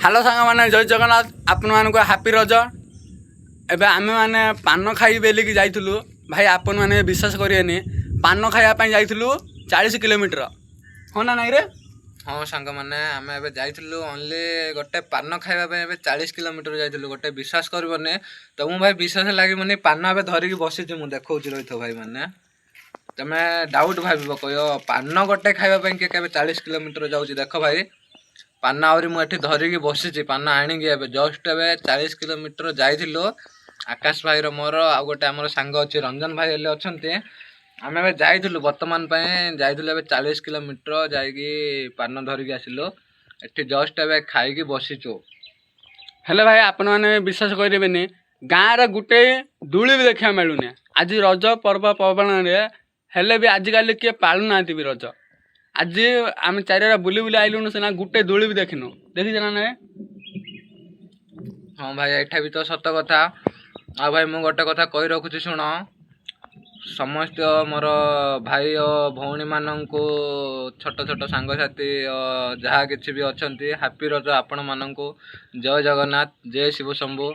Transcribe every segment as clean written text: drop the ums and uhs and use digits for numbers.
Hello सांग मैंने जय जगन्नाथ आपण मानक हापी रज एबे आमे माने पान खाई बेलिकी जाइथुलु भाई आपण माने विश्वास करिएनी पान खाइबा पई जाइथुलु 40 किलोमीटर हो ना नहीं रे। हाँ सांग मैंने आम ए जाइलु ओनली गोटे पान खाइबा 40 किलोमीटर जाइलु गोटे विश्वास करबनी तो मुझे भाई विश्वास लगे पान ए धरिकी बसी मुझे देखा रही थो भाई मैंने तमें डाउट भाव कह पान गोटे खाइबा के 40 किलोमीटर जाऊँ देख भाई पान आहरी मुझे धरिकी बसी पान आणिकी जस्ट ए 40 किलोमीटर जाइलु आकाश भाई मोर आ गोटे आम सांग अच्छी रंजन भाई हेल्ले अच्छा आम ए जाइलु बर्तमान जाइलु 40 किलोमीटर जाइकी पान धरिकी आसिलु एठी जस्ट ए खाइकी बसीचु हेले भाई आपण माने विश्वास करेनि गाँव रे गुटे दूली भी देखा मिलूनी आज रज पर्व पवन हेले भी आजिकल किए पालू ना भी रज आज आम चारिटा बुली बुली आइलुन सीना गुटे दूली भी देखिनु देखी ना ना। हाँ भाई एठा भी तो सत कथा आ भाई मु गोटे कथा कही रखुची शुण समस्त मोर भाई और भौणी मानू छोट छोट सांगसाथी जहाँ किसी भी अच्छा हापी रज आपण मानू जय जगन्नाथ जय शिव शंभु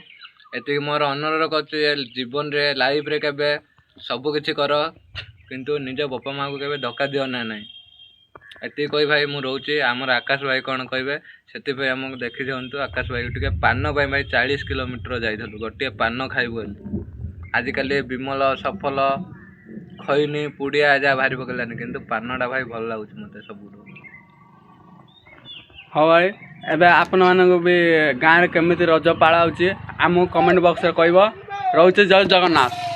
एति मोर अनुरोध कर जीवन रे लाइफ रे केबे सब किछि कर किंतु निज बापा माँ को केबे धक्का दियो ना नहीं एति कही भाई मु रोचे आमर आकाश भाई कौन कहे से आमको देखी दिंतु आकाश भाई टे पान भाई 40 किलोमीटर जाइलु गोटे पान खाइबु आजिकल विमल सफल खैनी पुड़िया जहाँ बाहरी पकड़ानी किंतु पानटा भाई भल लगुच मत सब। हाँ भाई एबे आपण मानक भी गाँव में केमिति रज पाला आम कमेंट बॉक्स रे कहब रोचे जय जगन्नाथ।